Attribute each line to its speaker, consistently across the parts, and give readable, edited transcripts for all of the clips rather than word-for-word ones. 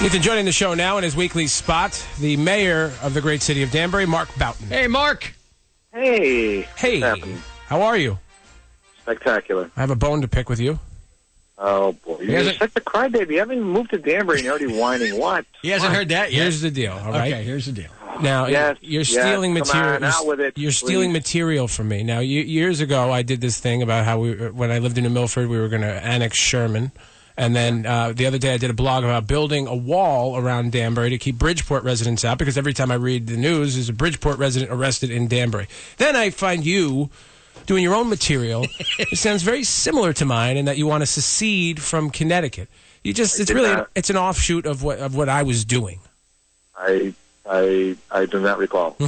Speaker 1: Ethan joining the show now in his weekly spot, the mayor of the great city of Danbury, Mark Boughton.
Speaker 2: Hey, Mark.
Speaker 3: Hey.
Speaker 1: Hey.
Speaker 3: What's happening?
Speaker 1: How are you?
Speaker 3: Spectacular.
Speaker 1: I have a bone to pick with you.
Speaker 3: Oh, boy. You're such a crybaby. You haven't even moved to Danbury and you're already whining. What?
Speaker 2: He hasn't heard that yet.
Speaker 1: Here's the deal, all right?
Speaker 2: Okay, here's the deal.
Speaker 1: Now, you're stealing material.
Speaker 3: Come on, out with it,
Speaker 1: you're stealing material from me. Now, years ago, I did this thing about how when I lived in New Milford, we were going to annex Sherman. And then the other day I did a blog about building a wall around Danbury to keep Bridgeport residents out, because every time I read the news, there's a Bridgeport resident arrested in Danbury. Then I find you doing your own material. It sounds very similar to mine in that you want to secede from Connecticut. It's an offshoot of what I was doing.
Speaker 3: I do not recall.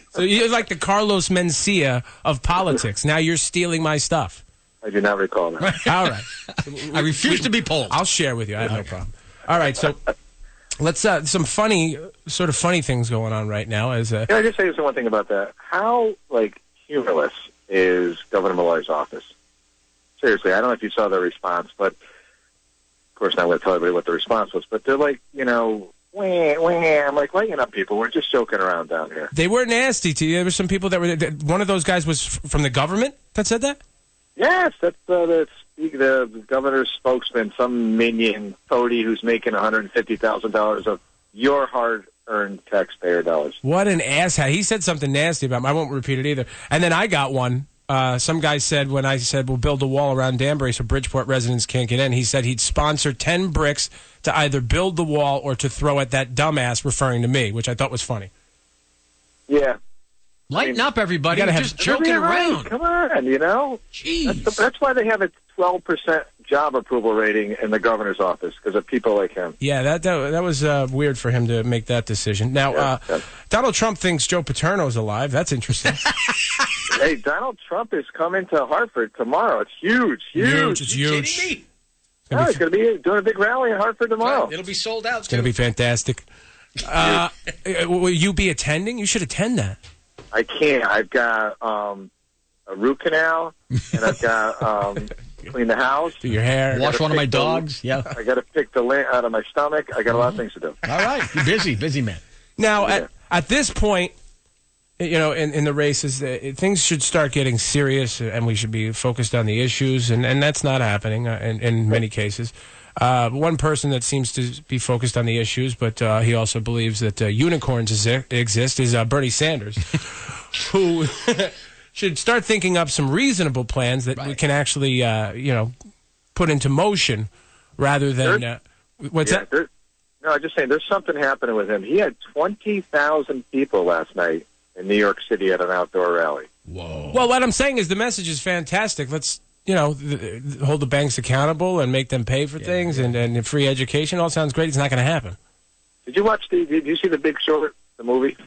Speaker 1: So you're like the Carlos Mencia of politics. Now you're stealing my stuff.
Speaker 3: I do not recall that.
Speaker 1: All right.
Speaker 2: I refuse to be polled.
Speaker 1: I'll share with you. I have no problem. All right, so let's some funny things going on right now.
Speaker 3: Can I just say one thing about that? How humorless is Governor Malloy's office? Seriously, I don't know if you saw their response, but of course not going to tell everybody what the response was. But they're like, wah, wah. I'm like, lighten up, people. We're just joking around down here.
Speaker 1: They were nasty to you. There were some people that were. One of those guys was from the government that said that.
Speaker 3: Yes, that's the governor's spokesman, some minion toady who's making $150,000 of your hard-earned taxpayer dollars.
Speaker 1: What an asshat. He said something nasty about him. I won't repeat it either. And then I got one. Some guy said, when I said we'll build a wall around Danbury so Bridgeport residents can't get in, he said he'd sponsor 10 bricks to either build the wall or to throw at that dumbass, referring to me, which I thought was funny.
Speaker 3: Yeah.
Speaker 2: Lighten up, everybody. You're just joking around.
Speaker 3: Come on,
Speaker 2: Jeez.
Speaker 3: That's why they have a 12% job approval rating in the governor's office, because of people like him.
Speaker 1: Yeah, that was weird for him to make that decision. Now, Donald Trump thinks Joe Paterno's alive. That's interesting.
Speaker 3: Hey, Donald Trump is coming to Hartford tomorrow. It's huge.
Speaker 1: It's huge.
Speaker 2: Kidding me?
Speaker 3: He's going to be doing a big rally in Hartford tomorrow.
Speaker 2: Right. It'll be sold out.
Speaker 1: It's going to be fantastic. Will you be attending? You should attend that.
Speaker 3: I can't. I've got a root canal, and I've got clean the house.
Speaker 1: Do your hair.
Speaker 2: Wash one of my dogs. Yeah.
Speaker 3: I got to pick the lint out of my stomach. I got a lot of things to do.
Speaker 2: All right. You're busy man.
Speaker 1: Now, at this point, in the races, things should start getting serious, and we should be focused on the issues, and that's not happening in many cases. One person that seems to be focused on the issues, but he also believes that unicorns exist, is Bernie Sanders, who should start thinking up some reasonable plans that we can actually, put into motion rather than... what's that?
Speaker 3: No, I'm just saying there's something happening with him. He had 20,000 people last night in New York City at an outdoor rally.
Speaker 2: Whoa.
Speaker 1: Well, what I'm saying is the message is fantastic. Let's... hold the banks accountable and make them pay for things and free education. All sounds great. It's not going to happen.
Speaker 3: Did you see The Big Short, the movie?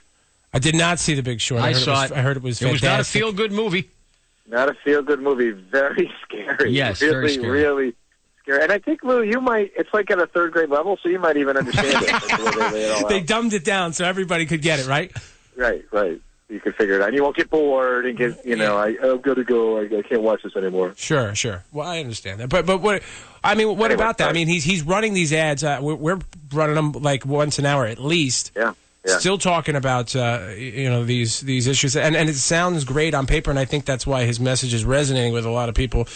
Speaker 1: I did not see The Big Short.
Speaker 2: I saw it.
Speaker 1: I heard it was fantastic.
Speaker 2: It was not a feel-good movie.
Speaker 3: Not a feel-good movie. Very scary.
Speaker 2: Yes,
Speaker 3: really,
Speaker 2: very scary.
Speaker 3: Really scary. And I think, Lou, you might, it's like at a third grade level, so you might even understand it.
Speaker 1: They dumbed it down so everybody could get it, right?
Speaker 3: Right. You can figure it out. And you won't get bored and get, I'm going to go. I can't watch this anymore.
Speaker 1: Sure. Well, I understand that. But what about that? I mean, he's running these ads. We're running them like once an hour at least.
Speaker 3: Yeah.
Speaker 1: Still talking about, these issues. And it sounds great on paper, and I think that's why his message is resonating with a lot of people.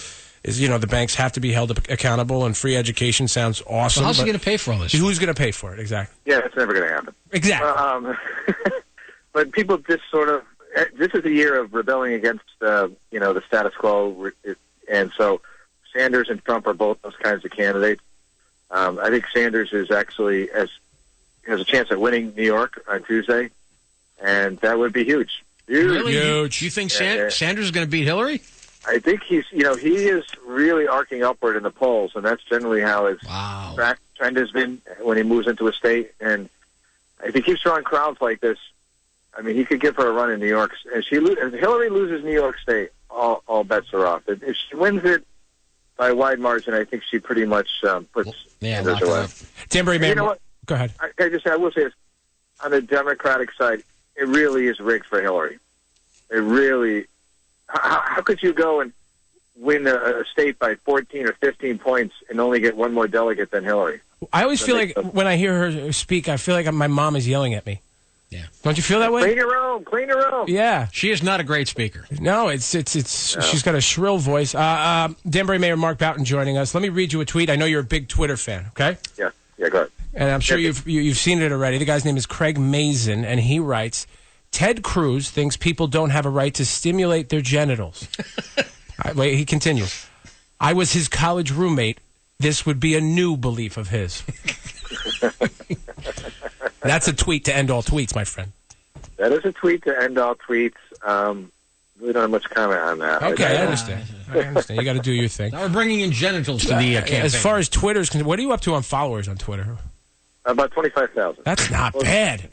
Speaker 1: Is, the banks have to be held accountable, and free education sounds awesome.
Speaker 2: So how's he going to pay for all this?
Speaker 1: Who's going to pay for it? Exactly.
Speaker 3: Yeah, it's never going to happen.
Speaker 1: Exactly.
Speaker 3: But people just this is a year of rebelling against, the status quo. And so Sanders and Trump are both those kinds of candidates. I think Sanders is actually has a chance at winning New York on Tuesday, and that would be huge.
Speaker 2: Really?
Speaker 1: Huge.
Speaker 2: You think Sanders is going to beat Hillary?
Speaker 3: I think he is really arcing upward in the polls, and that's generally how his trend has been when he moves into a state. And if he keeps drawing crowds like this, I mean, he could give her a run in New York. If Hillary loses New York State, all bets are off. If she wins it by a wide margin, I think she pretty much puts Sanders away.
Speaker 1: Danbury, man.
Speaker 3: You know what?
Speaker 1: Go ahead.
Speaker 3: I will say this. On the Democratic side, it really is rigged for Hillary. It really... How could you go and win a state by 14 or 15 points and only get one more delegate than Hillary.
Speaker 1: I always feel like when I hear her speak, I feel like my mom is yelling at me.
Speaker 2: Yeah.
Speaker 1: Don't you feel that way?
Speaker 3: Clean your room. Clean your room.
Speaker 1: Yeah.
Speaker 2: She is not a great speaker.
Speaker 1: No, she's got a shrill voice. Danbury Mayor Mark Boughton joining us. Let me read you a tweet. I know you're a big Twitter fan, okay?
Speaker 3: Yeah, go ahead.
Speaker 1: And I'm sure you've seen it already. The guy's name is Craig Mazin, and he writes, Ted Cruz thinks people don't have a right to stimulate their genitals. Wait, he continues. I was his college roommate. This would be a new belief of his. That's a tweet to end all tweets, my friend.
Speaker 3: That is a tweet to end all tweets. We don't have much comment on that.
Speaker 1: Okay, I understand. You got to do your thing.
Speaker 2: Now we're bringing in genitals to the campaign.
Speaker 1: As far as Twitter's concerned, what are you up to on followers on Twitter?
Speaker 3: About 25,000.
Speaker 1: That's not bad.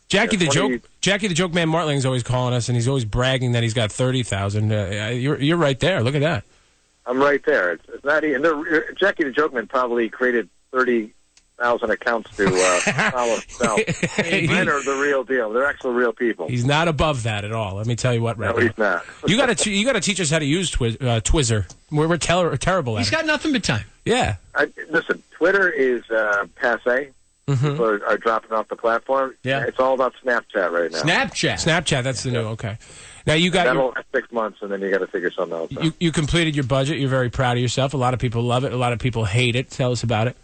Speaker 1: Jackie the joke man Martling's always calling us, and he's always bragging that he's got 30,000. You're right there. Look at that.
Speaker 3: I'm right there. It's not even. Jackie the joke man probably created 30,000 accounts to follow himself. Men are the real deal. They're actual real people.
Speaker 1: He's not above that at all. Let me tell you what. Right
Speaker 3: no, he's not.
Speaker 1: You got to teach us how to use Twizzler. We're terrible at it.
Speaker 2: He's got nothing but time.
Speaker 1: Yeah.
Speaker 3: Listen, Twitter is passe. People are dropping off the platform.
Speaker 2: Yeah.
Speaker 3: It's all about Snapchat right now.
Speaker 2: Snapchat,
Speaker 1: that's the new. Okay. Now you got
Speaker 3: that'll last 6 months, and then you got to figure something else out.
Speaker 1: You completed your budget. You're very proud of yourself. A lot of people love it. A lot of people hate it. Tell us about it.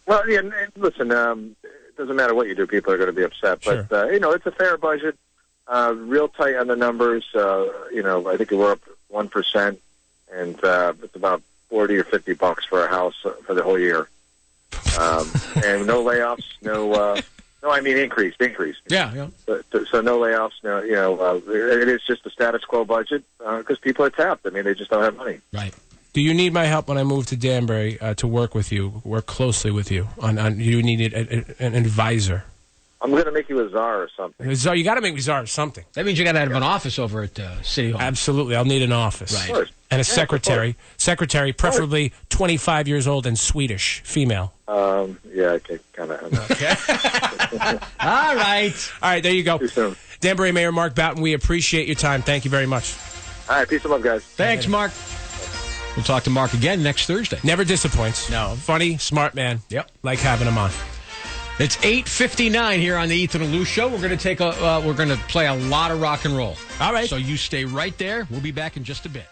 Speaker 3: Well, yeah. Listen, it doesn't matter what you do. People are going to be upset,
Speaker 1: sure.
Speaker 3: but it's a fair budget. Real tight on the numbers. I think we're up 1%, and it's about $40 or $50 for a house for the whole year. And no layoffs, increase.
Speaker 2: Yeah.
Speaker 3: So no layoffs, it is just a status quo budget because people are tapped. I mean, they just don't have money.
Speaker 2: Right.
Speaker 1: Do you need my help when I move to Danbury to work with you, work closely with you? You need an advisor.
Speaker 3: I'm going to make you a czar or something.
Speaker 1: You got to make me czar or something.
Speaker 2: That means you got to have an office over at City Hall.
Speaker 1: Absolutely. I'll need an office.
Speaker 2: Right.
Speaker 3: Of course.
Speaker 1: And a secretary. Secretary, preferably 25 years old and Swedish, female.
Speaker 3: Okay, kind of.
Speaker 2: Okay. All right.
Speaker 1: All right, there you go.
Speaker 3: Too soon.
Speaker 1: Danbury Mayor Mark Boughton, we appreciate your time. Thank you very much.
Speaker 3: All right, peace and love, guys.
Speaker 2: Thanks, Mark. We'll talk to Mark again next Thursday.
Speaker 1: Never disappoints.
Speaker 2: No.
Speaker 1: Funny, smart man.
Speaker 2: Yep.
Speaker 1: Like having him on.
Speaker 2: It's 8:59 here on the Ethan and Lou Show. We're going to play a lot of rock and roll.
Speaker 1: All right.
Speaker 2: So you stay right there. We'll be back in just a bit.